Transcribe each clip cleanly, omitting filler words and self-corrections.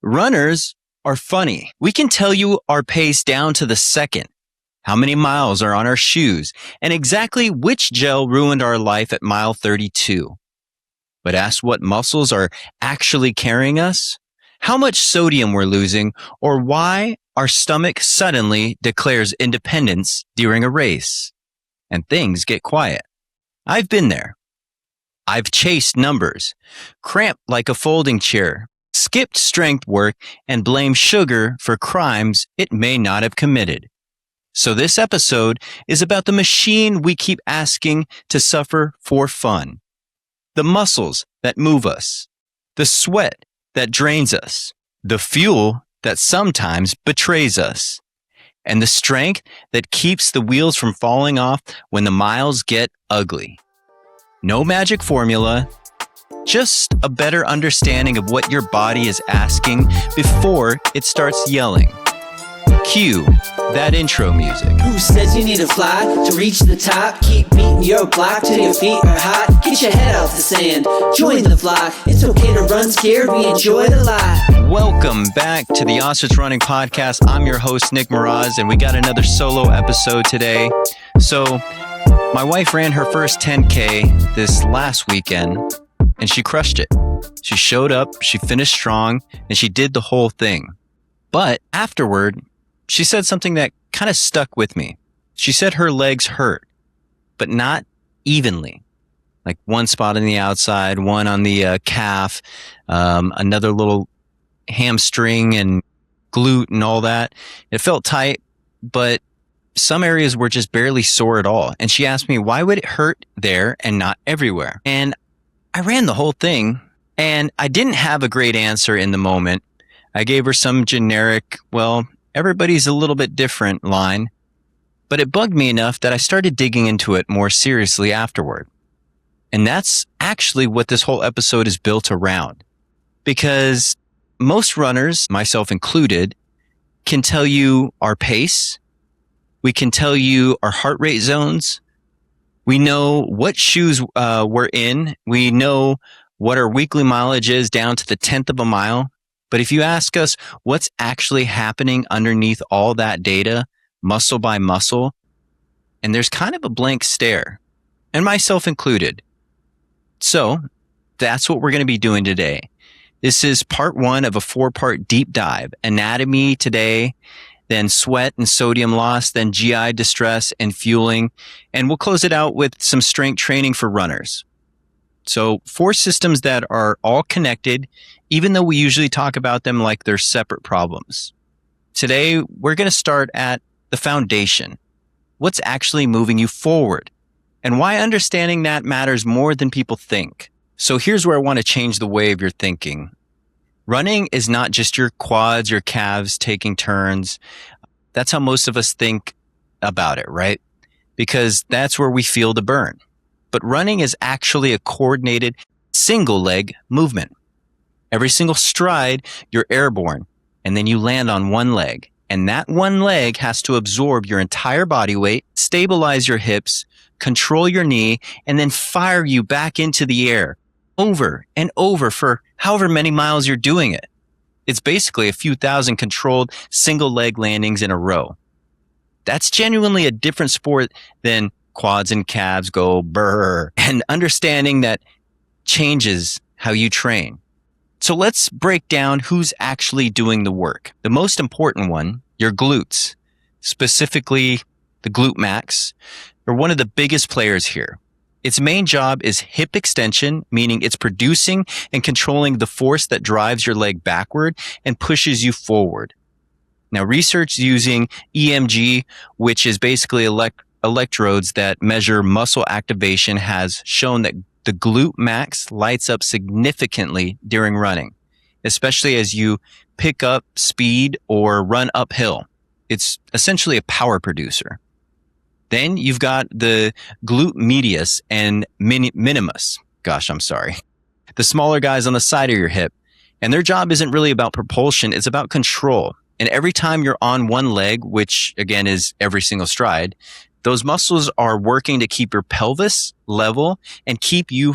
Runners are funny. We can tell you our pace down to the second, how many miles are on our shoes, and exactly which gel ruined our life at mile 32. But ask what muscles are actually carrying us, how much sodium we're losing, or why our stomach suddenly declares independence during a race. And things get quiet. I've been there. I've chased numbers, cramped like a folding chair, skipped strength work, and blamed sugar for crimes it may not have committed. So this episode is about the machine we keep asking to suffer for fun. The muscles that move us, the sweat that drains us, the fuel that sometimes betrays us, and the strength that keeps the wheels from falling off when the miles get ugly. No magic formula, just a better understanding of what your body is asking before it starts yelling. Cue that intro music. Who says you need to fly to reach the top? Keep beating your block till your feet are hot. Get your head out the sand, join the flock. It's okay to run scared, we enjoy the lie. Welcome back to the Ostrich Running Podcast. I'm your host, Nick Miraz, and we got another solo episode today. So, my wife ran her first 10K this last weekend, and she crushed it. She showed up, she finished strong, and she did the whole thing. But afterward, she said something that kind of stuck with me. She said her legs hurt, but not evenly. Like one spot on the outside, one on the calf, another little hamstring and glute and all that. It felt tight, but some areas were just barely sore at all. And she asked me, why would it hurt there and not everywhere? And I ran the whole thing, and I didn't have a great answer in the moment. I gave her some generic, well, everybody's a little bit different line, but it bugged me enough that I started digging into it more seriously afterward. And that's actually what this whole episode is built around. Because most runners, myself included, can tell you our pace. We can tell you our heart rate zones. We know what shoes we're in. We know what our weekly mileage is down to the 10th of a mile. But if you ask us what's actually happening underneath all that data, muscle by muscle, and there's kind of a blank stare, and myself included. So that's what we're going to be doing today. This is part one of a 4-part deep dive. Anatomy today, then sweat and sodium loss, then GI distress and fueling, and we'll close it out with some strength training for runners. So 4 systems that are all connected, even though we usually talk about them like they're separate problems. Today, we're going to start at the foundation. What's actually moving you forward? And why understanding that matters more than people think. So here's where I want to change the way of your thinking. Running is not just your quads, your calves taking turns. That's how most of us think about it, right? Because that's where we feel the burn. But running is actually a coordinated single leg movement. Every single stride, you're airborne, and then you land on one leg. And that one leg has to absorb your entire body weight, stabilize your hips, control your knee, and then fire you back into the air over and over for however many miles you're doing it. It's basically a few thousand controlled single leg landings in a row. That's genuinely a different sport than quads and calves go brr, and understanding that changes how you train. So let's break down who's actually doing the work. The most important one, your glutes, specifically the glute max, are one of the biggest players here. Its main job is hip extension, meaning it's producing and controlling the force that drives your leg backward and pushes you forward. Now, research using EMG, which is basically electrodes that measure muscle activation, has shown that the glute max lights up significantly during running, especially as you pick up speed or run uphill. It's essentially a power producer. Then you've got the glute medius and minimus. The smaller guys on the side of your hip. And their job isn't really about propulsion. It's about control. And every time you're on one leg, which again is every single stride, those muscles are working to keep your pelvis level and keep your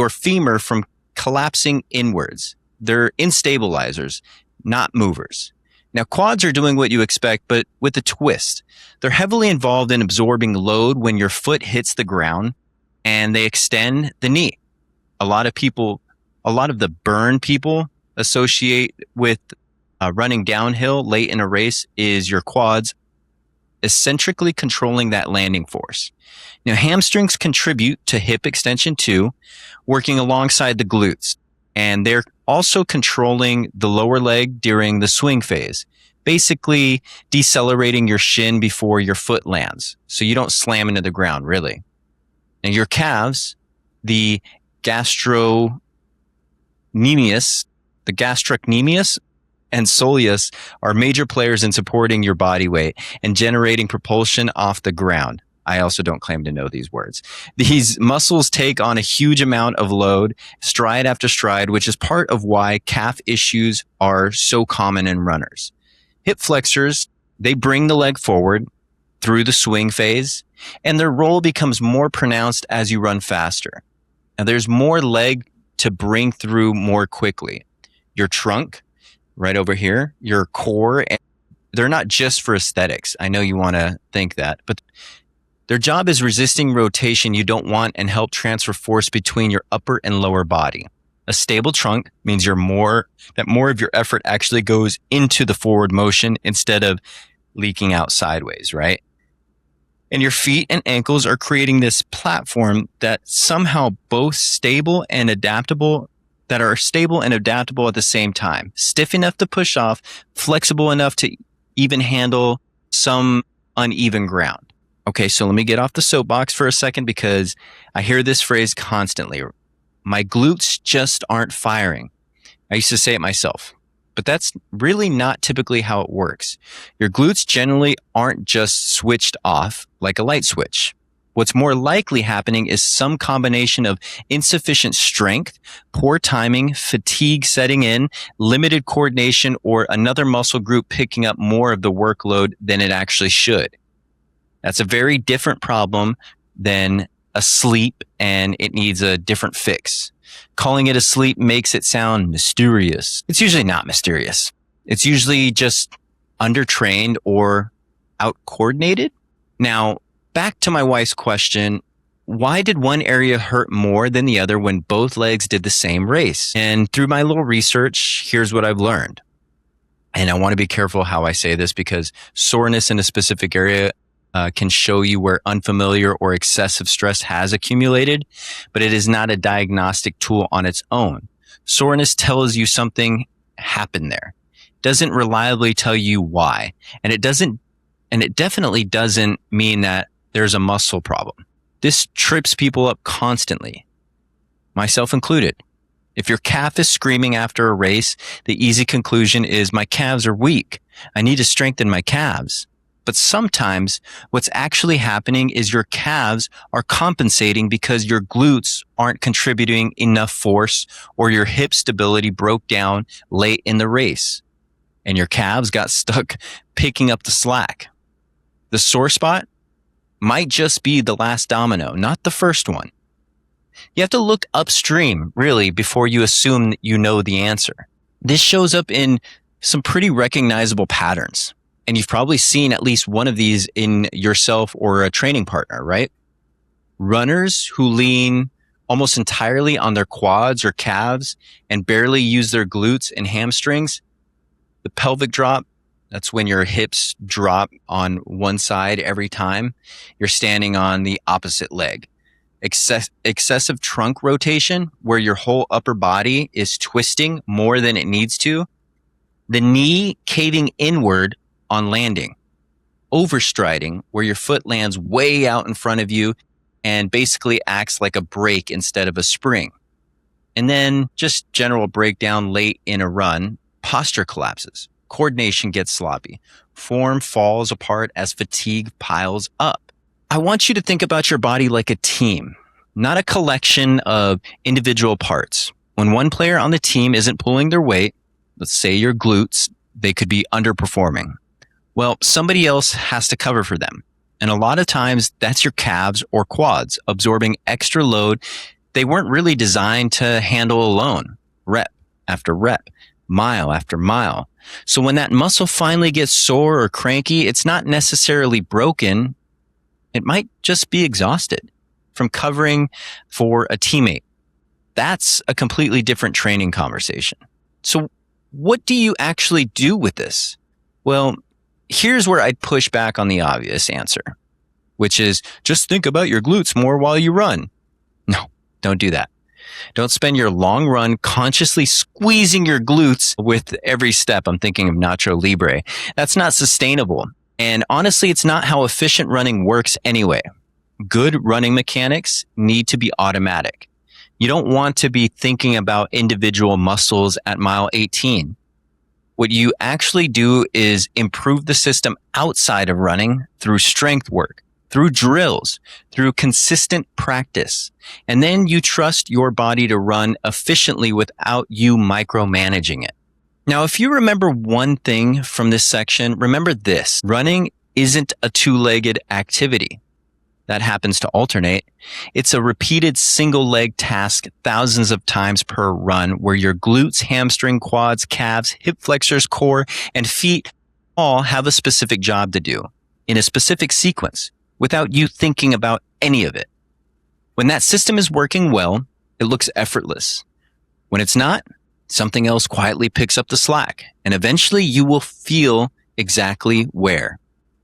femur from collapsing inwards. They're instabilizers, not movers. Now, quads are doing what you expect, but with a twist. They're heavily involved in absorbing load when your foot hits the ground, and they extend the knee. A lot of the burn people associate with running downhill late in a race is your quads eccentrically controlling that landing force. Now, hamstrings contribute to hip extension too, working alongside the glutes. And they're also controlling the lower leg during the swing phase, basically decelerating your shin before your foot lands, so you don't slam into the ground, really. And your calves, the gastrocnemius and soleus are major players in supporting your body weight and generating propulsion off the ground. I also don't claim to know these words. These muscles take on a huge amount of load, stride after stride, which is part of why calf issues are so common in runners. Hip flexors, they bring the leg forward through the swing phase, and their role becomes more pronounced as you run faster. Now, there's more leg to bring through more quickly. Your trunk, right over here, your core, they're not just for aesthetics. I know you want to think that, but their job is resisting rotation you don't want and help transfer force between your upper and lower body. A stable trunk means more of your effort actually goes into the forward motion instead of leaking out sideways, right? And your feet and ankles are creating this platform that somehow both stable and adaptable at the same time. Stiff enough to push off, flexible enough to even handle some uneven ground. Okay, so let me get off the soapbox for a second because I hear this phrase constantly. My glutes just aren't firing. I used to say it myself, but that's really not typically how it works. Your glutes generally aren't just switched off like a light switch. What's more likely happening is some combination of insufficient strength, poor timing, fatigue setting in, limited coordination, or another muscle group picking up more of the workload than it actually should. That's a very different problem than a sleep, and it needs a different fix. Calling it a sleep makes it sound mysterious. It's usually not mysterious. It's usually just undertrained or out-coordinated. Now, back to my wife's question, why did one area hurt more than the other when both legs did the same race? And through my little research, here's what I've learned. And I want to be careful how I say this because soreness in a specific area can show you where unfamiliar or excessive stress has accumulated, but it is not a diagnostic tool on its own. Soreness tells you something happened there. Doesn't reliably tell you why. And it definitely doesn't mean that there's a muscle problem. This trips people up constantly, myself included. If your calf is screaming after a race, the easy conclusion is my calves are weak. I need to strengthen my calves. But sometimes what's actually happening is your calves are compensating because your glutes aren't contributing enough force or your hip stability broke down late in the race and your calves got stuck picking up the slack. The sore spot might just be the last domino, not the first one. You have to look upstream, really, before you assume that you know the answer. This shows up in some pretty recognizable patterns. And you've probably seen at least one of these in yourself or a training partner, right? Runners who lean almost entirely on their quads or calves and barely use their glutes and hamstrings. The pelvic drop, that's when your hips drop on one side every time you're standing on the opposite leg. Excessive trunk rotation, where your whole upper body is twisting more than it needs to. The knee caving inward on landing. Overstriding, where your foot lands way out in front of you and basically acts like a brake instead of a spring. And then just general breakdown late in a run. Posture collapses. Coordination gets sloppy. Form falls apart as fatigue piles up. I want you to think about your body like a team, not a collection of individual parts. When one player on the team isn't pulling their weight, let's say your glutes, they could be underperforming. Well, somebody else has to cover for them. And a lot of times that's your calves or quads absorbing extra load they weren't really designed to handle alone. Rep. after rep, mile after mile. So when that muscle finally gets sore or cranky, it's not necessarily broken. It might just be exhausted from covering for a teammate. That's a completely different training conversation. So what do you actually do with this? Well, here's where I'd push back on the obvious answer, which is just think about your glutes more while you run. No, don't do that. Don't spend your long run consciously squeezing your glutes with every step. I'm thinking of Nacho Libre. That's not sustainable. And honestly, it's not how efficient running works anyway. Good running mechanics need to be automatic. You don't want to be thinking about individual muscles at mile 18. What you actually do is improve the system outside of running through strength work, through drills, through consistent practice. And then you trust your body to run efficiently without you micromanaging it. Now, if you remember one thing from this section, remember this: running isn't a two-legged activity that happens to alternate. It's a repeated single leg task thousands of times per run, where your glutes, hamstring, quads, calves, hip flexors, core, and feet all have a specific job to do in a specific sequence without you thinking about any of it. When that system is working well, it looks effortless. When it's not, something else quietly picks up the slack, and eventually you will feel exactly where.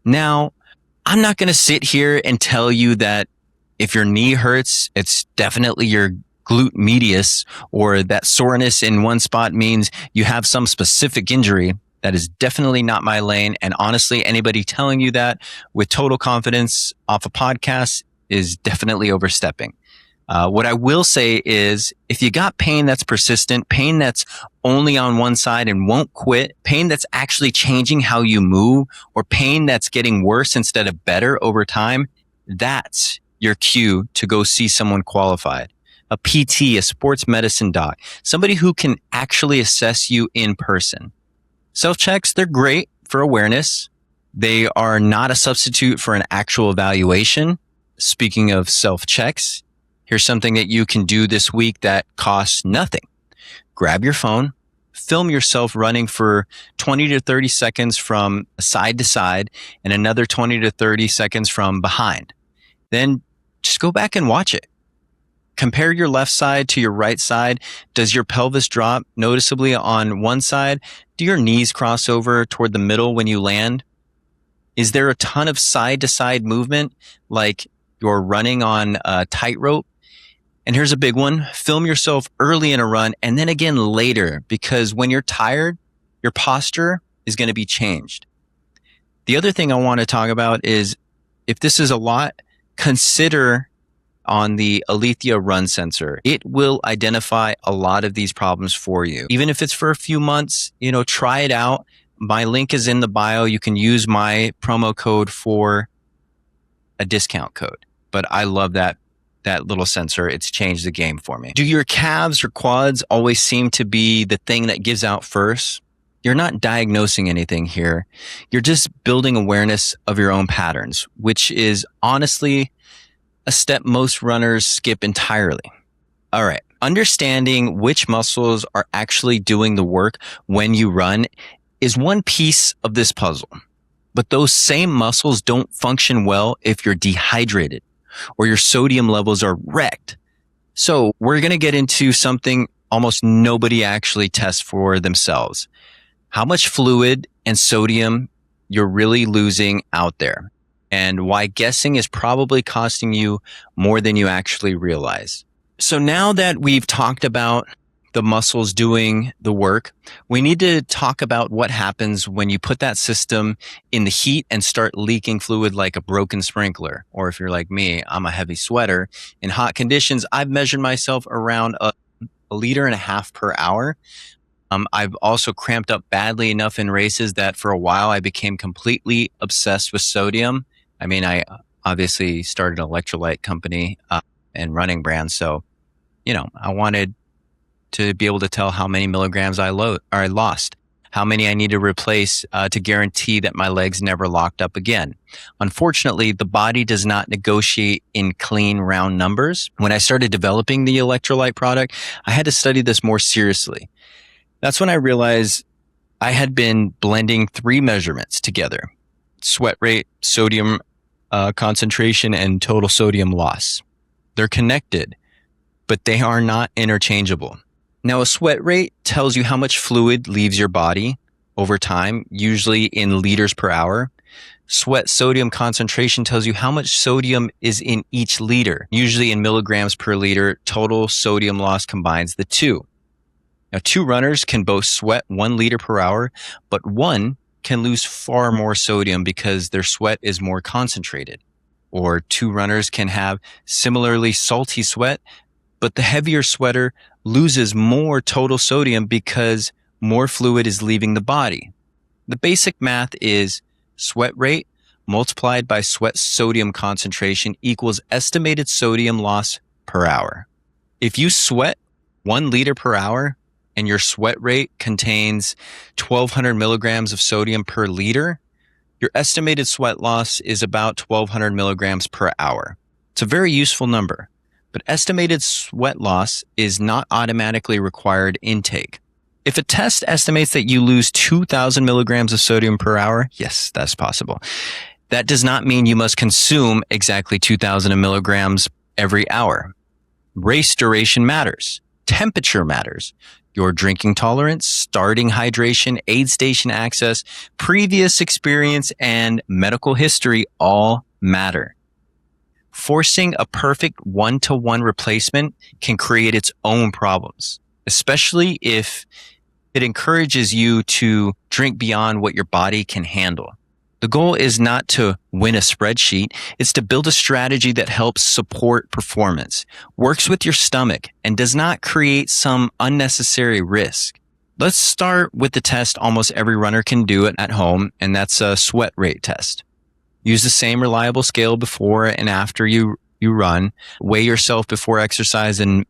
Now, I'm not going to sit here and tell you that if your knee hurts, it's definitely your glute medius, or that soreness in one spot means you have some specific injury. That is definitely not my lane. And honestly, anybody telling you that with total confidence off a podcast is definitely overstepping. What I will say is, if you got pain that's persistent, pain that's only on one side and won't quit, pain that's actually changing how you move, or pain that's getting worse instead of better over time, that's your cue to go see someone qualified. A PT, a sports medicine doc, somebody who can actually assess you in person. Self-checks, they're great for awareness. They are not a substitute for an actual evaluation. Speaking of self-checks, here's something that you can do this week that costs nothing. Grab your phone, film yourself running for 20 to 30 seconds from side to side and another 20 to 30 seconds from behind. Then just go back and watch it. Compare your left side to your right side. Does your pelvis drop noticeably on one side? Do your knees cross over toward the middle when you land? Is there a ton of side to side movement, like you're running on a tightrope? And here's a big one: film yourself early in a run and then again later, because when you're tired, your posture is going to be changed. The other thing I want to talk about is, if this is a lot, consider on the Alethea Run Sensor. It will identify a lot of these problems for you. Even if it's for a few months, try it out. My link is in the bio. You can use my promo code for a discount code. But I love that little sensor. It's changed the game for me. Do your calves or quads always seem to be the thing that gives out first? You're not diagnosing anything here. You're just building awareness of your own patterns, which is honestly a step most runners skip entirely. All right. Understanding which muscles are actually doing the work when you run is one piece of this puzzle. But those same muscles don't function well if you're dehydrated or your sodium levels are wrecked. So we're going to get into something almost nobody actually tests for themselves: how much fluid and sodium you're really losing out there, and why guessing is probably costing you more than you actually realize. So now that we've talked about the muscles doing the work, we need to talk about what happens when you put that system in the heat and start leaking fluid like a broken sprinkler. Or if you're like me, I'm a heavy sweater. In hot conditions, I've measured myself around a 1.5 liters per hour. I've also cramped up badly enough in races that for a while I became completely obsessed with sodium. I mean, I obviously started an electrolyte company and running brand. So, I wanted to be able to tell how many milligrams I lost, how many I need to replace to guarantee that my legs never locked up again. Unfortunately, the body does not negotiate in clean, round numbers. When I started developing the electrolyte product, I had to study this more seriously. That's when I realized I had been blending 3 measurements together: sweat rate, sodium concentration, and total sodium loss. They're connected, but they are not interchangeable. Now, a sweat rate tells you how much fluid leaves your body over time, usually in liters per hour. Sweat sodium concentration tells you how much sodium is in each liter, usually in milligrams per liter. Total sodium loss combines the two. Now, 2 runners can both sweat 1 liter per hour, but one can lose far more sodium because their sweat is more concentrated. Or 2 runners can have similarly salty sweat, but the heavier sweater loses more total sodium because more fluid is leaving the body. The basic math is sweat rate multiplied by sweat sodium concentration equals estimated sodium loss per hour. If you sweat 1 liter per hour and your sweat rate contains 1,200 milligrams of sodium per liter, your estimated sweat loss is about 1,200 milligrams per hour. It's a very useful number, but estimated sweat loss is not automatically required intake. If a test estimates that you lose 2,000 milligrams of sodium per hour, yes, that's possible. That does not mean you must consume exactly 2,000 milligrams every hour. Race duration matters. Temperature matters. Your drinking tolerance, starting hydration, aid station access, previous experience, and medical history all matter. Forcing a perfect 1-to-1 replacement can create its own problems, especially if it encourages you to drink beyond what your body can handle. The goal is not to win a spreadsheet. It's to build a strategy that helps support performance, works with your stomach, and does not create some unnecessary risk. Let's start with the test almost every runner can do it at home, and that's a sweat rate test. Use the same reliable scale before and after you run. Weigh yourself before exercise in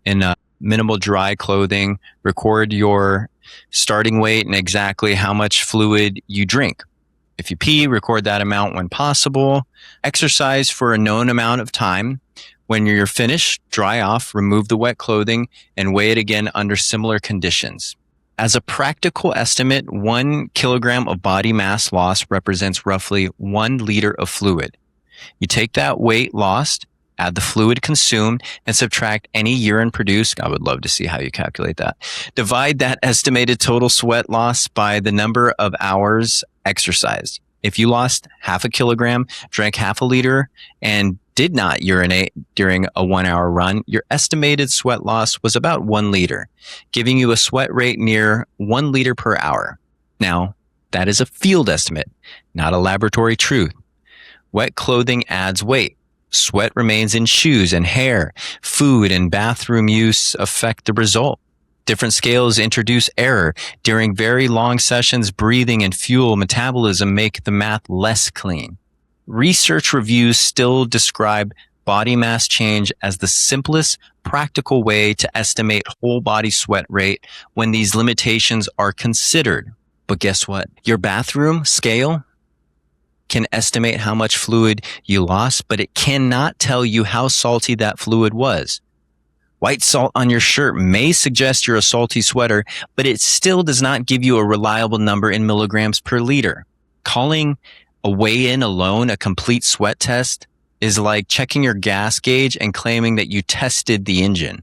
minimal dry clothing. Record your starting weight and exactly how much fluid you drink. If you pee, record that amount when possible. Exercise for a known amount of time. When you're finished, dry off, remove the wet clothing, and weigh it again under similar conditions. As a practical estimate, 1 kilogram of body mass loss represents roughly 1 liter of fluid. You take that weight lost, add the fluid consumed, and subtract any urine produced. I would love to see how you calculate that. Divide that estimated total sweat loss by the number of hours exercised. If you lost 0.5 kilogram, drank 0.5 liter, and did not urinate during a 1-hour run, your estimated sweat loss was about 1 liter, giving you a sweat rate near 1 liter per hour. Now, that is a field estimate, not a laboratory truth. Wet clothing adds weight. Sweat remains in shoes and hair. Food and bathroom use affect the result. Different scales introduce error. During very long sessions, breathing and fuel metabolism make the math less clean. Research reviews still describe body mass change as the simplest practical way to estimate whole body sweat rate when these limitations are considered. But guess what? Your bathroom scale can estimate how much fluid you lost, but it cannot tell you how salty that fluid was. White salt on your shirt may suggest you're a salty sweater, but it still does not give you a reliable number in milligrams per liter. Calling a weigh-in alone a complete sweat test is like checking your gas gauge and claiming that you tested the engine.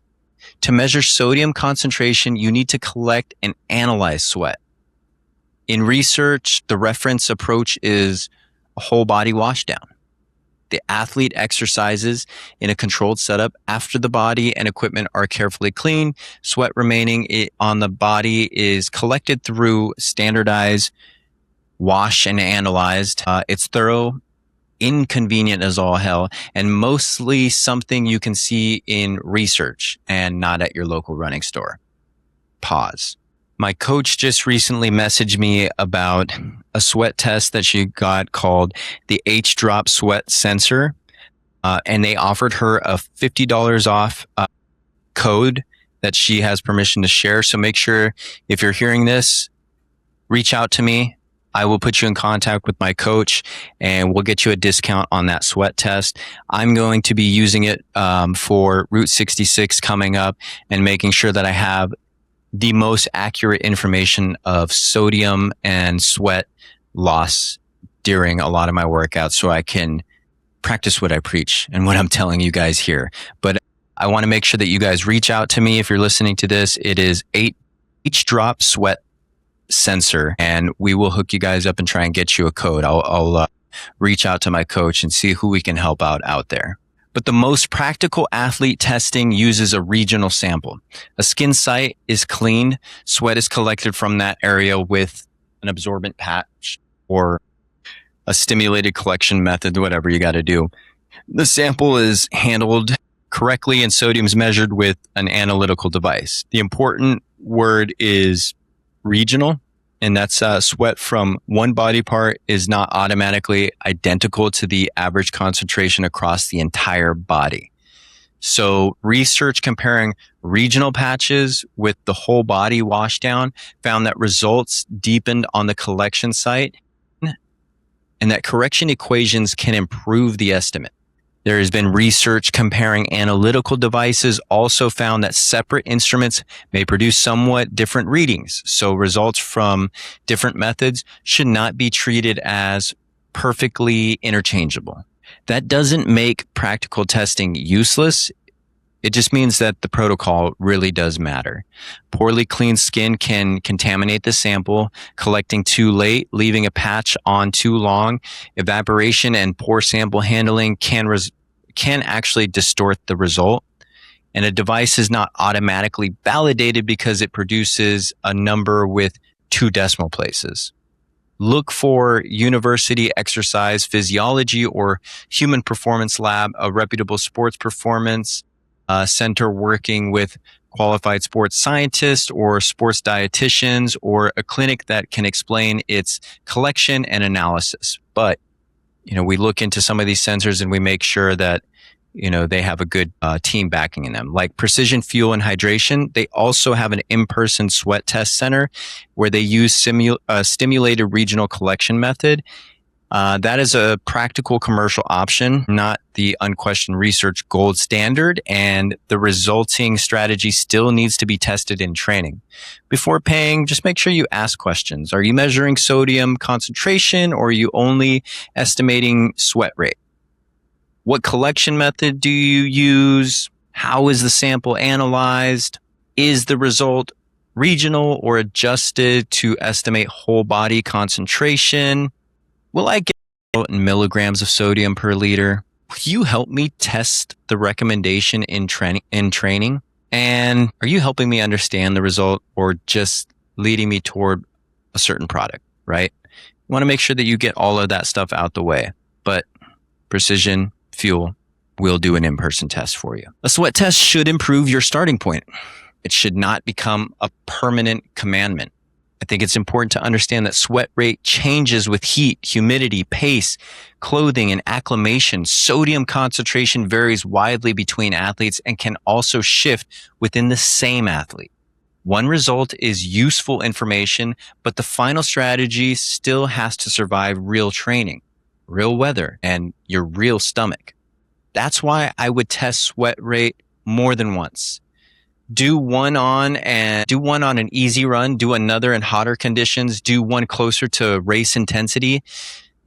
To measure sodium concentration, you need to collect and analyze sweat. In research, the reference approach is a whole body washdown. The athlete exercises in a controlled setup after the body and equipment are carefully cleaned. Sweat remaining on the body is collected through standardized wash and analyzed. It's thorough, inconvenient as all hell, and mostly something you can see in research and not at your local running store. Pause. My coach just recently messaged me about a sweat test that she got called the H-Drop Sweat Sensor, and they offered her a $50 off code that she has permission to share. So make sure if you're hearing this, reach out to me. I will put you in contact with my coach and we'll get you a discount on that sweat test. I'm going to be using it for Route 66 coming up and making sure that I have the most accurate information of sodium and sweat loss during a lot of my workouts so I can practice what I preach and what I'm telling you guys here. But I want to make sure that you guys reach out to me if you're listening to this. It is each drop sweat sensor, and we will hook you guys up and try and get you a code. I'll reach out to my coach and see who we can help out there. But the most practical athlete testing uses a regional sample. A skin site is cleaned. Sweat is collected from that area with an absorbent patch or a stimulated collection method, whatever you got to do. The sample is handled correctly and sodium is measured with an analytical device. The important word is regional, and that's sweat from one body part is not automatically identical to the average concentration across the entire body. So research comparing regional patches with the whole body washdown found that results deepened on the collection site and that correction equations can improve the estimate. There has been research comparing analytical devices also found that separate instruments may produce somewhat different readings. So results from different methods should not be treated as perfectly interchangeable. That doesn't make practical testing useless. It just means that the protocol really does matter. Poorly cleaned skin can contaminate the sample, collecting too late, leaving a patch on too long. Evaporation and poor sample handling can actually distort the result. And a device is not automatically validated because it produces a number with 2 decimal places. Look for University Exercise Physiology or Human Performance Lab, a reputable sports performance center working with qualified sports scientists or sports dietitians, or a clinic that can explain its collection and analysis. But, we look into some of these sensors and we make sure that, they have a good team backing in them. Like Precision Fuel and Hydration, they also have an in-person sweat test center where they use stimulated regional collection method. That is a practical commercial option, not the unquestioned research gold standard, and the resulting strategy still needs to be tested in training. Before paying, just make sure you ask questions. Are you measuring sodium concentration, or are you only estimating sweat rate? What collection method do you use? How is the sample analyzed? Is the result regional or adjusted to estimate whole body concentration? Will I get in milligrams of sodium per liter? Will you help me test the recommendation in training? And are you helping me understand the result or just leading me toward a certain product, right? You want to make sure that you get all of that stuff out the way. But Precision Fuel will do an in-person test for you. A sweat test should improve your starting point. It should not become a permanent commandment. I think it's important to understand that sweat rate changes with heat, humidity, pace, clothing, and acclimation. Sodium concentration varies widely between athletes and can also shift within the same athlete. One result is useful information, but the final strategy still has to survive real training, real weather, and your real stomach. That's why I would test sweat rate more than once. Do one on an easy run, do another in hotter conditions, do one closer to race intensity.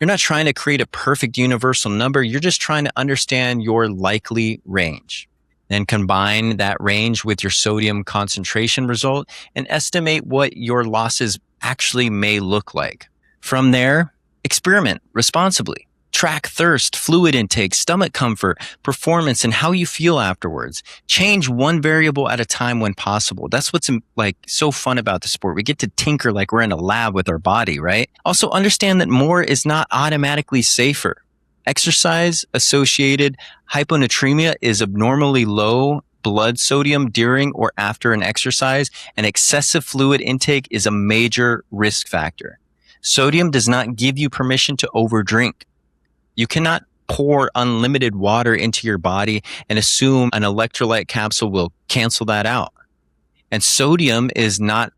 You're not trying to create a perfect universal number. You're just trying to understand your likely range. Then combine that range with your sodium concentration result and estimate what your losses actually may look like. From there, experiment responsibly. Track thirst, fluid intake, stomach comfort, performance, and how you feel afterwards. Change one variable at a time when possible. That's what's so fun about the sport. We get to tinker like we're in a lab with our body, right? Also understand that more is not automatically safer. Exercise-associated hyponatremia is abnormally low blood sodium during or after an exercise, and excessive fluid intake is a major risk factor. Sodium does not give you permission to overdrink. You cannot pour unlimited water into your body and assume an electrolyte capsule will cancel that out. And sodium is not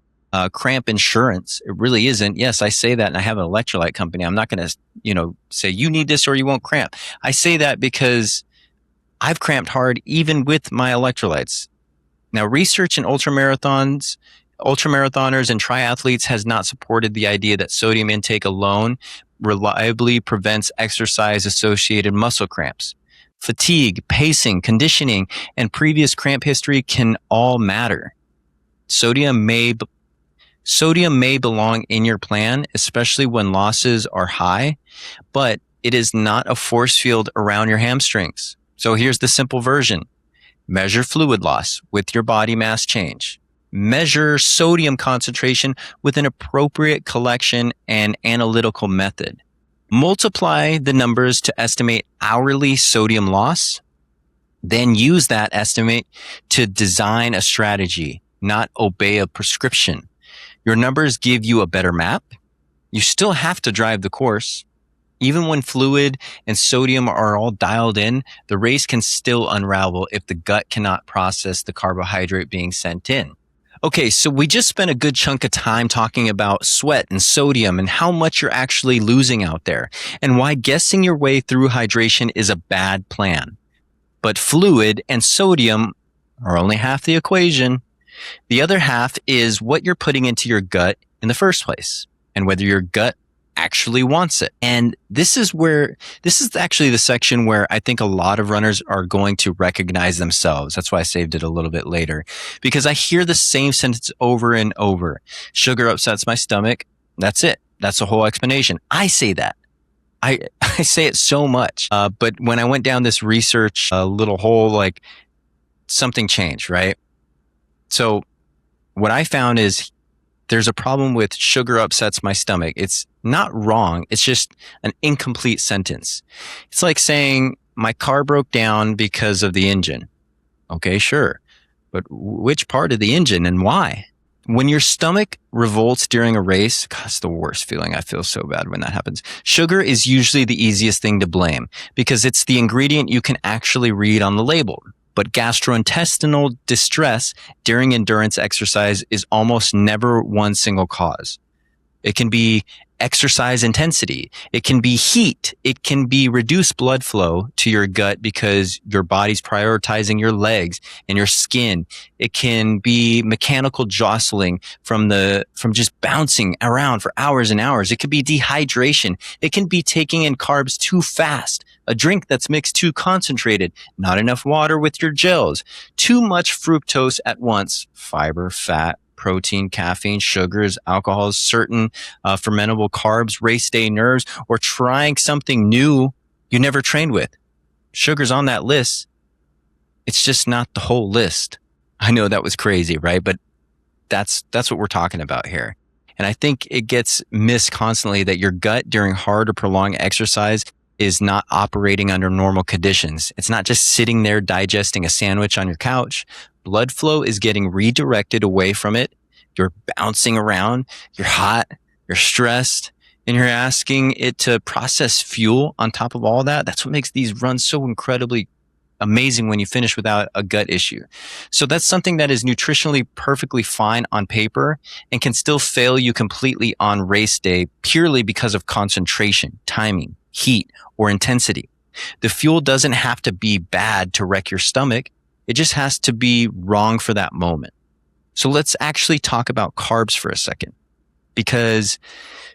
cramp insurance. It really isn't. Yes, I say that and I have an electrolyte company. I'm not going to, say you need this or you won't cramp. I say that because I've cramped hard even with my electrolytes. Now, research in ultramarathons ultramarathoners and triathletes has not supported the idea that sodium intake alone reliably prevents exercise-associated muscle cramps. Fatigue, pacing, conditioning, and previous cramp history can all matter. Sodium may belong in your plan, especially when losses are high, but it is not a force field around your hamstrings. So here's the simple version. Measure fluid loss with your body mass change. Measure sodium concentration with an appropriate collection and analytical method. Multiply the numbers to estimate hourly sodium loss. Then use that estimate to design a strategy, not obey a prescription. Your numbers give you a better map. You still have to drive the course. Even when fluid and sodium are all dialed in, the race can still unravel if the gut cannot process the carbohydrate being sent in. Okay, so we just spent a good chunk of time talking about sweat and sodium and how much you're actually losing out there and why guessing your way through hydration is a bad plan. But fluid and sodium are only half the equation. The other half is what you're putting into your gut in the first place and whether your gut actually wants it. And this is actually the section where I think a lot of runners are going to recognize themselves. That's why I saved it a little bit later, because I hear the same sentence over and over. Sugar upsets my stomach. That's it. That's the whole explanation. I say that. I say it so much. But when I went down this research little hole, like something changed, right? So what I found is there's a problem with sugar upsets my stomach. It's not wrong. It's just an incomplete sentence. It's like saying my car broke down because of the engine. Okay, sure. But which part of the engine and why? When your stomach revolts during a race, God, it's the worst feeling. I feel so bad when that happens. Sugar is usually the easiest thing to blame because it's the ingredient you can actually read on the label. But gastrointestinal distress during endurance exercise is almost never one single cause. It can be exercise intensity. It can be heat. It can be reduced blood flow to your gut because your body's prioritizing your legs and your skin. It can be mechanical jostling from just bouncing around for hours and hours. It could be dehydration. It can be taking in carbs too fast. A drink that's mixed too concentrated, not enough water with your gels, too much fructose at once, fiber, fat, protein, caffeine, sugars, alcohols, certain fermentable carbs, race day nerves, or trying something new you never trained with. Sugar's on that list. It's just not the whole list. I know that was crazy, right? But that's what we're talking about here. And I think it gets missed constantly that your gut during hard or prolonged exercise is not operating under normal conditions. It's not just sitting there digesting a sandwich on your couch. Blood flow is getting redirected away from it. You're bouncing around. You're hot. You're stressed. And you're asking it to process fuel on top of all that. That's what makes these runs so incredibly amazing when you finish without a gut issue. So that's something that is nutritionally perfectly fine on paper and can still fail you completely on race day purely because of concentration, timing, heat, or intensity. The fuel doesn't have to be bad to wreck your stomach. It just has to be wrong for that moment. So let's actually talk about carbs for a second, because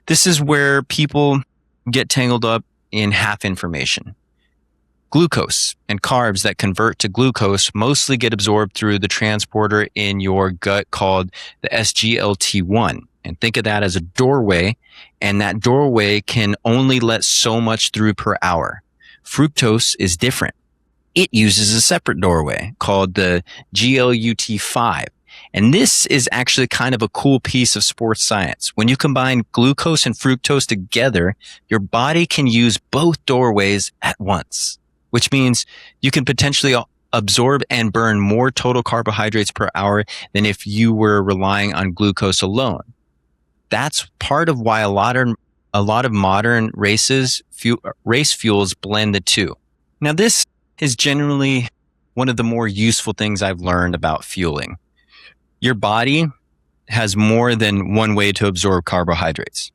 this is where people get tangled up in half information. Glucose and carbs that convert to glucose mostly get absorbed through the transporter in your gut called the SGLT1. And think of that as a doorway, and that doorway can only let so much through per hour. Fructose is different. It uses a separate doorway called the GLUT5. And this is actually kind of a cool piece of sports science. When you combine glucose and fructose together, your body can use both doorways at once, which means you can potentially absorb and burn more total carbohydrates per hour than if you were relying on glucose alone. That's part of why a lot of modern race fuels blend the two. Now, this is generally one of the more useful things I've learned about fueling. Your body has more than one way to absorb carbohydrates.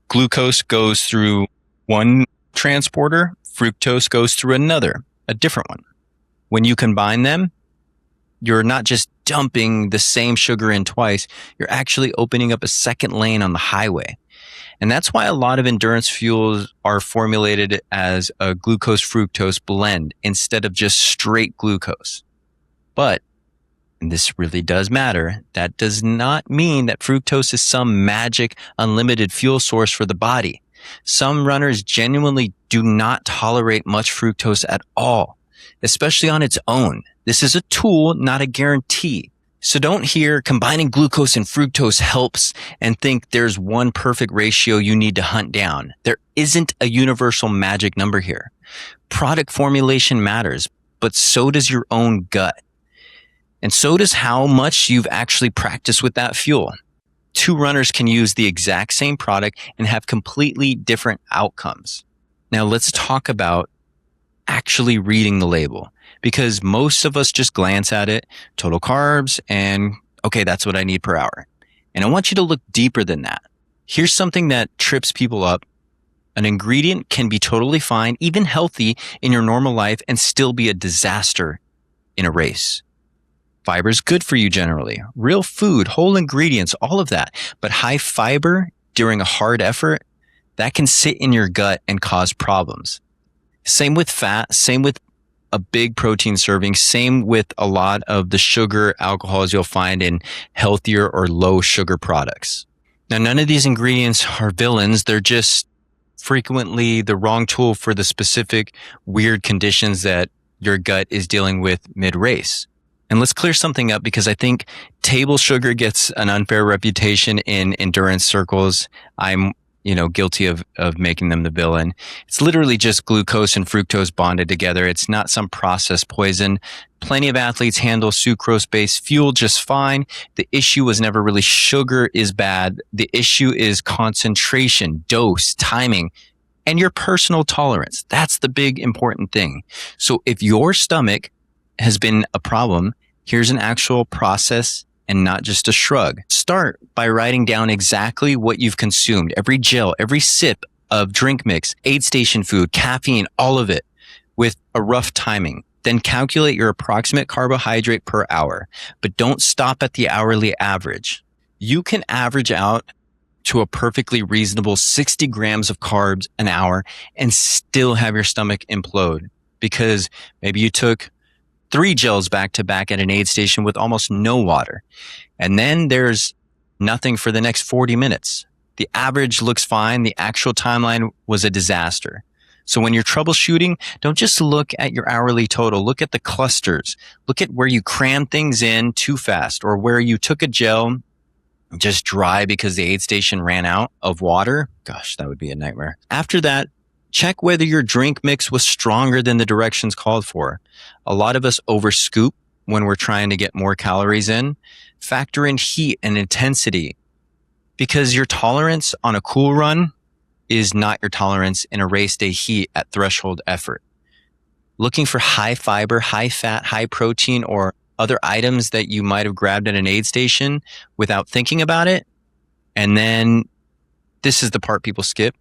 Glucose goes through one transporter, fructose goes through another, a different one. When you combine them, you're not just dumping the same sugar in twice, you're actually opening up a second lane on the highway. And that's why a lot of endurance fuels are formulated as a glucose fructose blend instead of just straight glucose. But, and this really does matter, that does not mean that fructose is some magic unlimited fuel source for the body. Some runners genuinely do not tolerate much fructose at all, especially on its own. This is a tool, not a guarantee. So don't hear combining glucose and fructose helps and think there's one perfect ratio you need to hunt down. There isn't a universal magic number here. Product formulation matters, but so does your own gut. And so does how much you've actually practiced with that fuel. Two runners can use the exact same product and have completely different outcomes. Now let's talk about actually reading the label, because most of us just glance at it, total carbs, and okay, that's what I need per hour. And I want you to look deeper than that. Here's something that trips people up. An ingredient can be totally fine, even healthy in your normal life, and still be a disaster in a race. Fiber is good for you generally. Real food, whole ingredients, all of that. But high fiber during a hard effort, that can sit in your gut and cause problems. Same with fat, same with a big protein serving, same with a lot of the sugar alcohols you'll find in healthier or low sugar products. Now, none of these ingredients are villains. They're just frequently the wrong tool for the specific weird conditions that your gut is dealing with mid-race. And let's clear something up, because I think table sugar gets an unfair reputation in endurance circles. I'm guilty of making them the villain. It's literally just glucose and fructose bonded together. It's not some processed poison. Plenty of athletes handle sucrose-based fuel just fine. The issue was never really sugar is bad. The issue is concentration, dose, timing, and your personal tolerance. That's the big important thing. So if your stomach has been a problem, here's an actual process and not just a shrug. Start by writing down exactly what you've consumed, every gel, every sip of drink mix, aid station food, caffeine, all of it, with a rough timing. Then calculate your approximate carbohydrate per hour, but don't stop at the hourly average. You can average out to a perfectly reasonable 60 grams of carbs an hour and still have your stomach implode, because maybe you took 3 gels back to back at an aid station with almost no water. And then there's nothing for the next 40 minutes. The average looks fine. The actual timeline was a disaster. So when you're troubleshooting, don't just look at your hourly total. Look at the clusters. Look at where you cram things in too fast, or where you took a gel just dry because the aid station ran out of water. Gosh, that would be a nightmare. After that, check whether your drink mix was stronger than the directions called for. A lot of us overscoop when we're trying to get more calories in. Factor in heat and intensity, because your tolerance on a cool run is not your tolerance in a race day heat at threshold effort. Looking for high fiber, high fat, high protein, or other items that you might have grabbed at an aid station without thinking about it. And then this is the part people skip.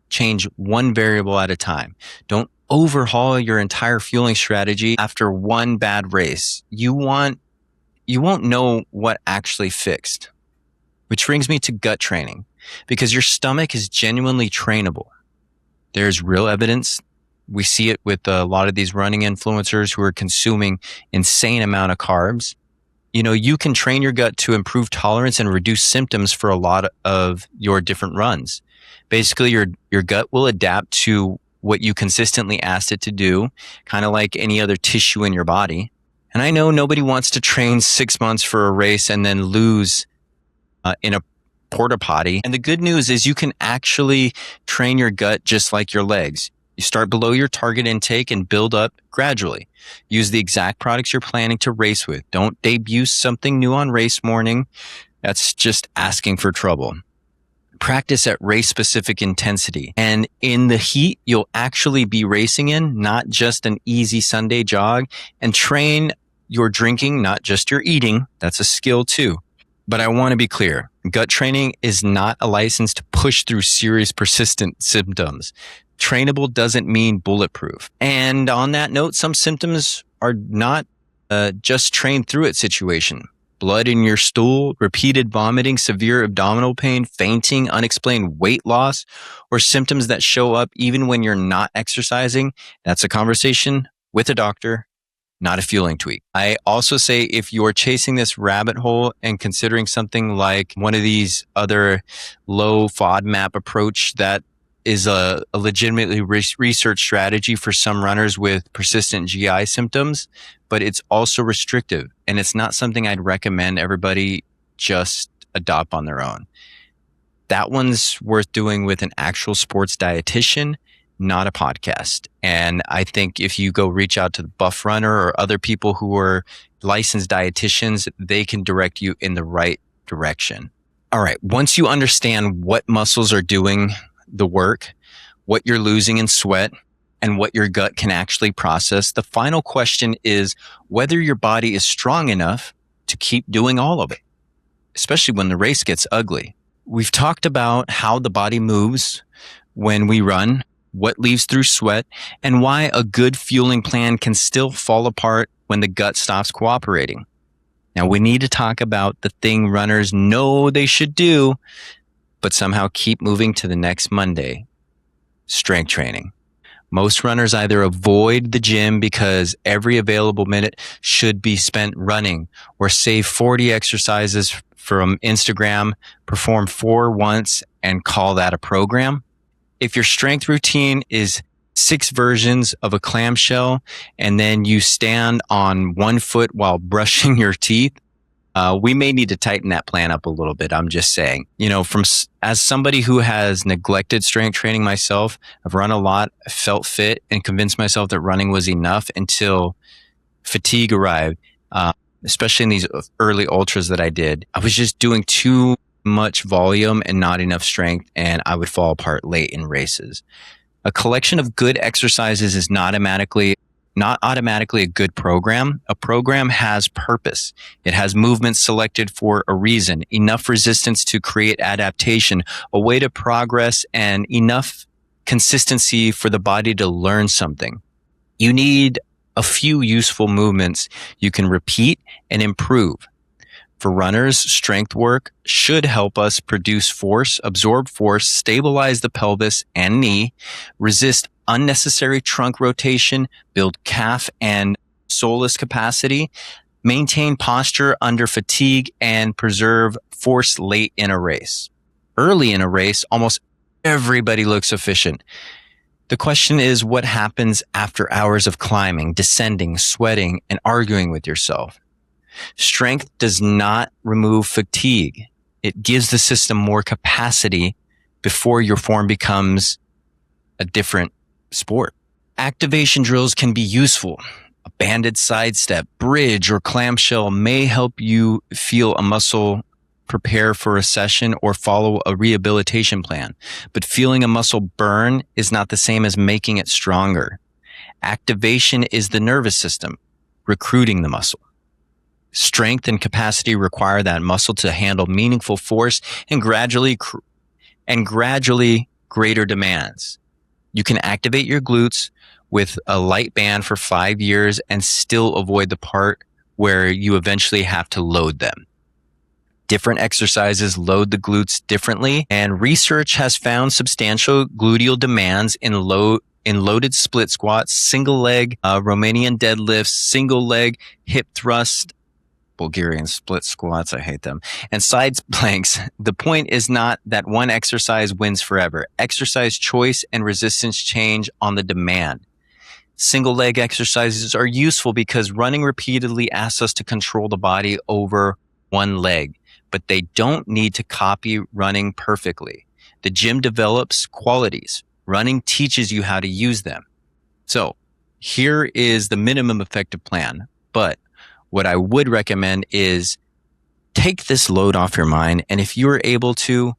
Change one variable at a time. Don't overhaul your entire fueling strategy after one bad race. You won't know what actually fixed. Which brings me to gut training, because your stomach is genuinely trainable. There's real evidence. We see it with a lot of these running influencers who are consuming insane amount of carbs. You can train your gut to improve tolerance and reduce symptoms for a lot of your different runs. Basically, your gut will adapt to what you consistently asked it to do, kind of like any other tissue in your body. And I know nobody wants to train 6 months for a race and then lose in a porta potty. And the good news is you can actually train your gut just like your legs. You start below your target intake and build up gradually. Use the exact products you're planning to race with. Don't debut something new on race morning. That's just asking for trouble. Practice at race-specific intensity. And in the heat, you'll actually be racing in, not just an easy Sunday jog. And train your drinking, not just your eating. That's a skill too. But I want to be clear. Gut training is not a license to push through serious, persistent symptoms. Trainable doesn't mean bulletproof. And on that note, some symptoms are not just train through it situation. Blood in your stool, repeated vomiting, severe abdominal pain, fainting, unexplained weight loss, or symptoms that show up even when you're not exercising, that's a conversation with a doctor, not a fueling tweak. I also say if you're chasing this rabbit hole and considering something like one of these other low FODMAP approach that is a legitimately research strategy for some runners with persistent GI symptoms, but it's also restrictive. And it's not something I'd recommend everybody just adopt on their own. That one's worth doing with an actual sports dietitian, not a podcast. And I think if you go reach out to the Buff Runner or other people who are licensed dietitians, they can direct you in the right direction. All right. Once you understand what muscles are doing the work, what you're losing in sweat, and what your gut can actually process, the final question is whether your body is strong enough to keep doing all of it, especially when the race gets ugly. We've talked about how the body moves when we run, what leaves through sweat, and why a good fueling plan can still fall apart when the gut stops cooperating. Now, we need to talk about the thing runners know they should do, but somehow keep moving to the next Monday: strength training. Most runners either avoid the gym because every available minute should be spent running, or save 40 exercises from Instagram, perform 4 once, and call that a program. If your strength routine is 6 versions of a clamshell and then you stand on one foot while brushing your teeth, we may need to tighten that plan up a little bit. I'm just saying, as somebody who has neglected strength training myself, I've run a lot, felt fit, and convinced myself that running was enough until fatigue arrived, especially in these early ultras that I did. I was just doing too much volume and not enough strength, and I would fall apart late in races. A collection of good exercises is not automatically a good program. A program has purpose. It has movements selected for a reason, enough resistance to create adaptation, a way to progress, and enough consistency for the body to learn something. You need a few useful movements you can repeat and improve. For runners, strength work should help us produce force, absorb force, stabilize the pelvis and knee, resist unnecessary trunk rotation, build calf and soleus capacity, maintain posture under fatigue, and preserve force late in a race. Early in a race, almost everybody looks efficient. The question is, what happens after hours of climbing, descending, sweating, and arguing with yourself? Strength does not remove fatigue. It gives the system more capacity before your form becomes a different sport. Activation drills can be useful. A banded sidestep, bridge, or clamshell may help you feel a muscle prepare for a session or follow a rehabilitation plan. But feeling a muscle burn is not the same as making it stronger. Activation is the nervous system recruiting the muscle. Strength and capacity require that muscle to handle meaningful force and gradually greater demands. You can activate your glutes with a light band for 5 years and still avoid the part where you eventually have to load them. Different exercises load the glutes differently, and research has found substantial gluteal demands in loaded split squats, single leg Romanian deadlifts, single leg hip thrust, Bulgarian split squats, I hate them, and side planks. The point is not that one exercise wins forever. Exercise choice and resistance change on the demand. Single leg exercises are useful because running repeatedly asks us to control the body over one leg, but they don't need to copy running perfectly. The gym develops qualities. Running teaches you how to use them. So here is the minimum effective plan, but what I would recommend is take this load off your mind. And if you're able to,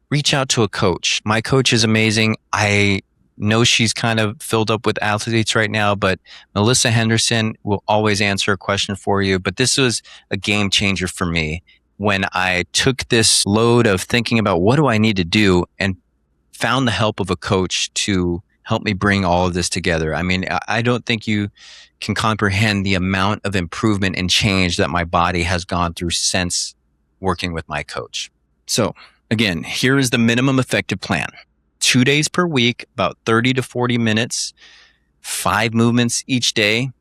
reach out to a coach. My coach is amazing. I know she's kind of filled up with athletes right now, but Melissa Henderson will always answer a question for you. But this was a game changer for me when I took this load of thinking about what do I need to do and found the help of a coach to help me bring all of this together. I mean, I don't think you can comprehend the amount of improvement and change that my body has gone through since working with my coach. So again, here is the minimum effective plan. 2 days per week, about 30 to 40 minutes, 5 movements each day.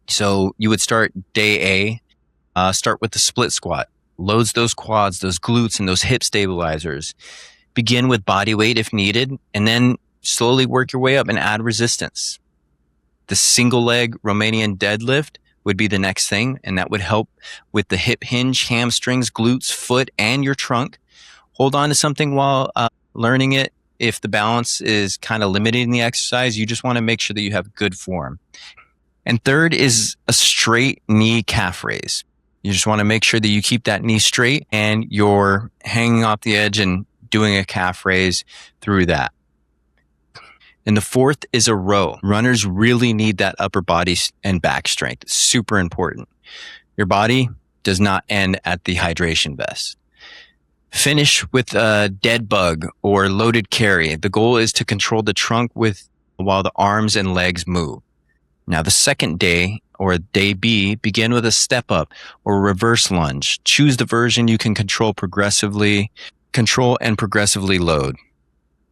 So you would start day A, start with the split squat, loads those quads, those glutes, and those hip stabilizers. Begin with body weight if needed, and then slowly work your way up and add resistance. The single leg Romanian deadlift would be the next thing, and that would help with the hip hinge, hamstrings, glutes, foot, and your trunk. Hold on to something while learning it. If the balance is kind of limited in the exercise, you just want to make sure that you have good form. And third is a straight knee calf raise. You just want to make sure that you keep that knee straight and you're hanging off the edge and doing a calf raise through that. And the fourth is a row. Runners really need that upper body and back strength. It's super important. Your body does not end at the hydration vest. Finish with a dead bug or loaded carry. The goal is to control the trunk while the arms and legs move. Now, the second day or day B, begin with a step up or reverse lunge. Choose the version you can control and progressively load.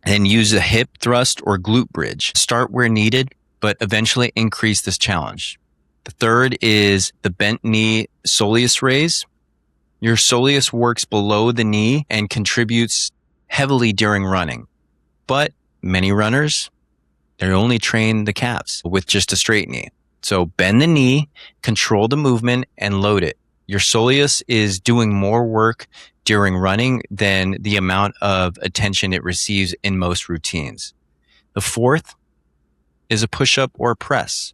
And use a hip thrust or glute bridge. Start where needed, but eventually increase this challenge. The third is the bent knee soleus raise. Your soleus works below the knee and contributes heavily during running. But many runners, they only train the calves with just a straight knee. So bend the knee, control the movement, and load it. Your soleus is doing more work during running than the amount of attention it receives in most routines. The fourth is a push-up or a press.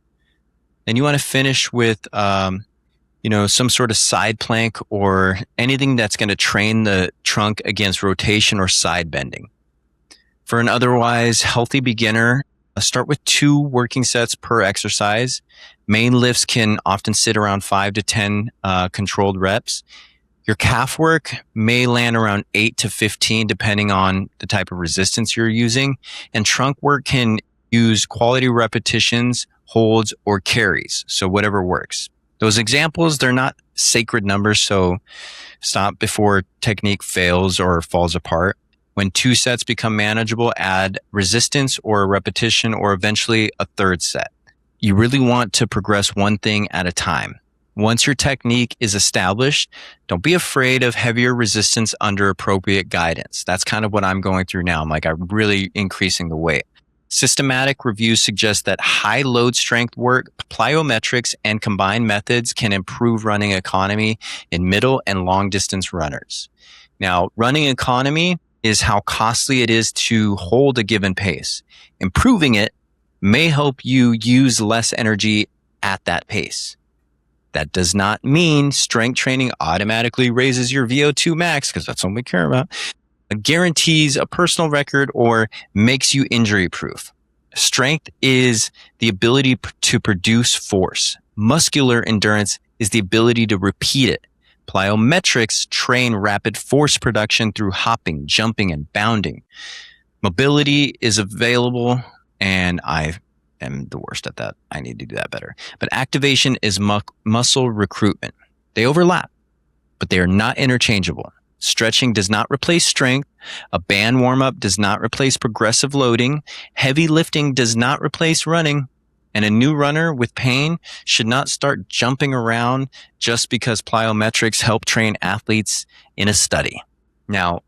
And you want to finish with, some sort of side plank or anything that's going to train the trunk against rotation or side bending. For an otherwise healthy beginner, start with 2 working sets per exercise. Main lifts can often sit around 5 to 10 controlled reps. Your calf work may land around 8 to 15 depending on the type of resistance you're using. And trunk work can use quality repetitions, holds, or carries. So whatever works. Those examples, they're not sacred numbers, so stop before technique fails or falls apart. When 2 sets become manageable, add resistance or a repetition or eventually a third set. You really want to progress one thing at a time. Once your technique is established, don't be afraid of heavier resistance under appropriate guidance. That's kind of what I'm going through now. I'm really increasing the weight. Systematic reviews suggest that high load strength work, plyometrics, and combined methods can improve running economy in middle and long distance runners. Now, running economy is how costly it is to hold a given pace. Improving it may help you use less energy at that pace. That does not mean strength training automatically raises your VO2 max, because that's what we care about. It guarantees a personal record or makes you injury proof. Strength is the ability to produce force. Muscular endurance is the ability to repeat it. Plyometrics train rapid force production through hopping, jumping, and bounding. Mobility is available, and I am the worst at that. I need to do that better. But activation is muscle recruitment. They overlap, but they are not interchangeable. Stretching does not replace strength. A band warm-up does not replace progressive loading. Heavy lifting does not replace running. And a new runner with pain should not start jumping around just because plyometrics help train athletes in a study. Now,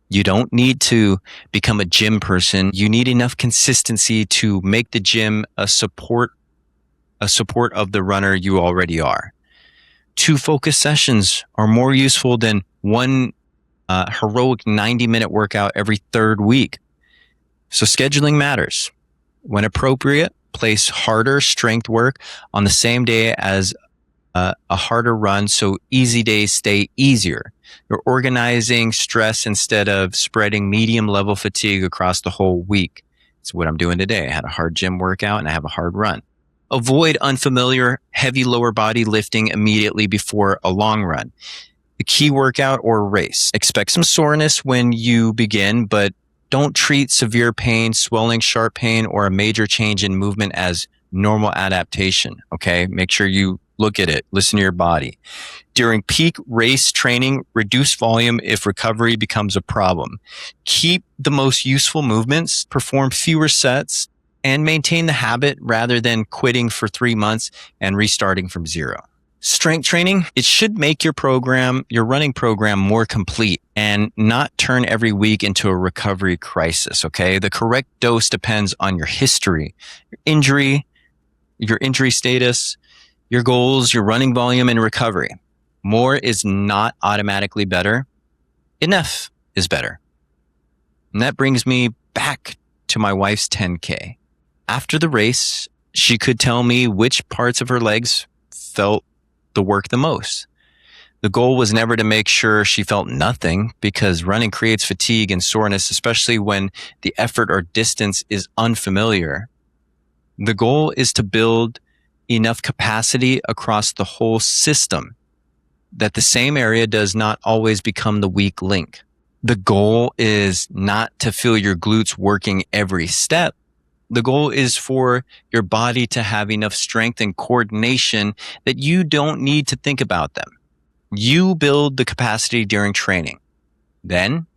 you don't need to become a gym person. You need enough consistency to make the gym a support of the runner you already are. 2 focus sessions are more useful than one heroic 90-minute workout every 3rd week. So scheduling matters. When appropriate, place harder strength work on the same day as a harder run so easy days stay easier. You're organizing stress instead of spreading medium level fatigue across the whole week. It's what I'm doing today. I had a hard gym workout and I have a hard run. Avoid unfamiliar, heavy lower body lifting immediately before a long run. The key workout or race. Expect some soreness when you begin, but don't treat severe pain, swelling, sharp pain, or a major change in movement as normal adaptation. Okay. Make sure you look at it, listen to your body. During peak race training, reduce volume if recovery becomes a problem. Keep the most useful movements, perform fewer sets, and maintain the habit rather than quitting for 3 months and restarting from zero. Strength training, it should make your running program more complete and not turn every week into a recovery crisis, okay? The correct dose depends on your history, your injury status, your goals, your running volume, and recovery. More is not automatically better. Enough is better. And that brings me back to my wife's 10K. After the race, she could tell me which parts of her legs felt the work the most. The goal was never to make sure she felt nothing, because running creates fatigue and soreness, especially when the effort or distance is unfamiliar. The goal is to build enough capacity across the whole system that the same area does not always become the weak link. The goal is not to feel your glutes working every step. The goal is for your body to have enough strength and coordination that you don't need to think about them. You build the capacity during training. Then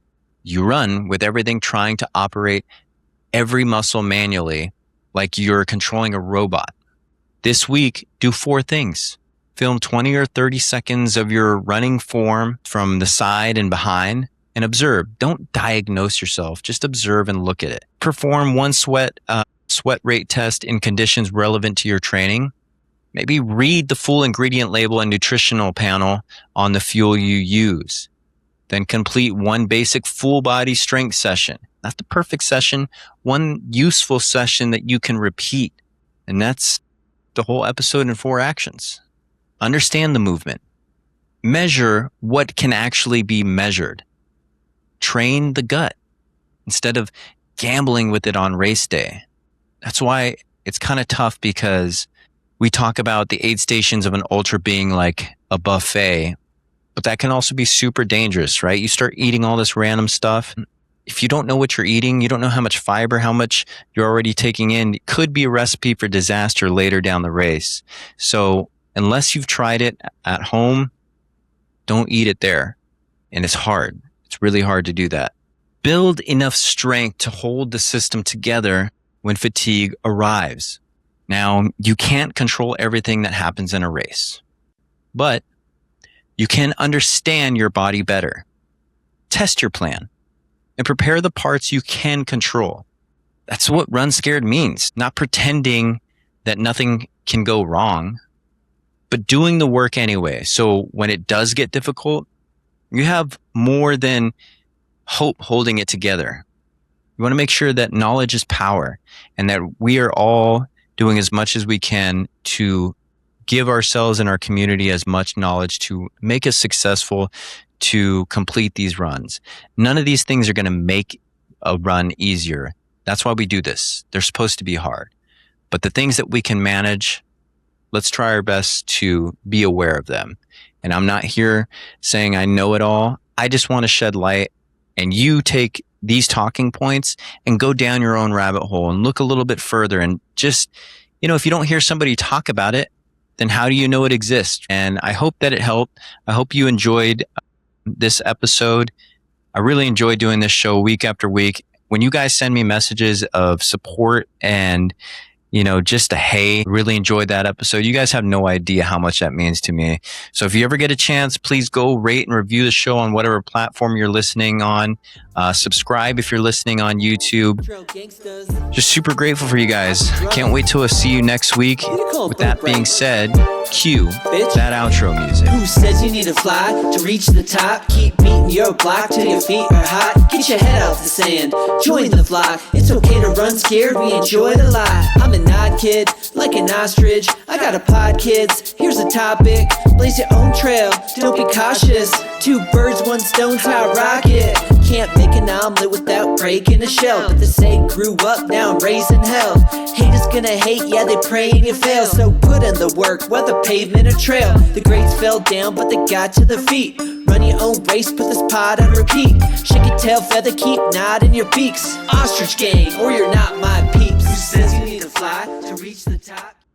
you run with everything trying to operate every muscle manually like you're controlling a robot. This week, do 4 things. Film 20 or 30 seconds of your running form from the side and behind and observe. Don't diagnose yourself. Just observe and look at it. Perform one sweat rate test in conditions relevant to your training. Maybe read the full ingredient label and nutritional panel on the fuel you use. Then complete one basic full body strength session. Not the perfect session, one useful session that you can repeat. And that's the whole episode in 4 actions. Understand the movement. Measure what can actually be measured. Train the gut instead of gambling with it on race day. That's why it's kind of tough, because we talk about the aid stations of an ultra being like a buffet, but that can also be super dangerous, right? You start eating all this random stuff. If you don't know what you're eating, you don't know how much fiber, how much you're already taking in, it could be a recipe for disaster later down the race. So unless you've tried it at home, don't eat it there. And it's hard. It's really hard to do that. Build enough strength to hold the system together when fatigue arrives. Now, you can't control everything that happens in a race, but you can understand your body better. Test your plan and prepare the parts you can control. That's what run scared means. Not pretending that nothing can go wrong, but doing the work anyway. So when it does get difficult, you have more than hope holding it together. You want to make sure that knowledge is power and that we are all doing as much as we can to give ourselves and our community as much knowledge to make us successful to complete these runs. None of these things are going to make a run easier. That's why we do this. They're supposed to be hard. But the things that we can manage, let's try our best to be aware of them. And I'm not here saying I know it all. I just want to shed light, and you take these talking points and go down your own rabbit hole and look a little bit further. And just, if you don't hear somebody talk about it, then how do you know it exists? And I hope that it helped. I hope you enjoyed this episode. I really enjoy doing this show week after week. When you guys send me messages of support and, just a hey, really enjoyed that episode. You guys have no idea how much that means to me. So if you ever get a chance, please go rate and review the show on whatever platform you're listening on. Subscribe if you're listening on YouTube. Just super grateful for you guys. Can't wait till I see you next week. With that being said, cue that outro music. Who says you need to fly to reach the top? Keep beating your block till your feet are hot. Get your head out the sand, join the flock. It's okay to run scared, we enjoy the lie. I'm an odd kid, like an ostrich. I got a pod, kids, here's a topic. Blaze your own trail, don't be cautious. 2 birds, 1 stone, how I rock it. Can't make an omelet without breaking a shell. But they say grew up, now I'm raising hell. Haters gonna hate, yeah, they pray and you fail. So put in the work, whether pavement or trail. The grades fell down, but they got to the feet. Run your own race, put this pod on repeat. Shake your tail feather, keep nodding your beaks. Ostrich gang, or you're not my peeps. says you need to fly to reach the top?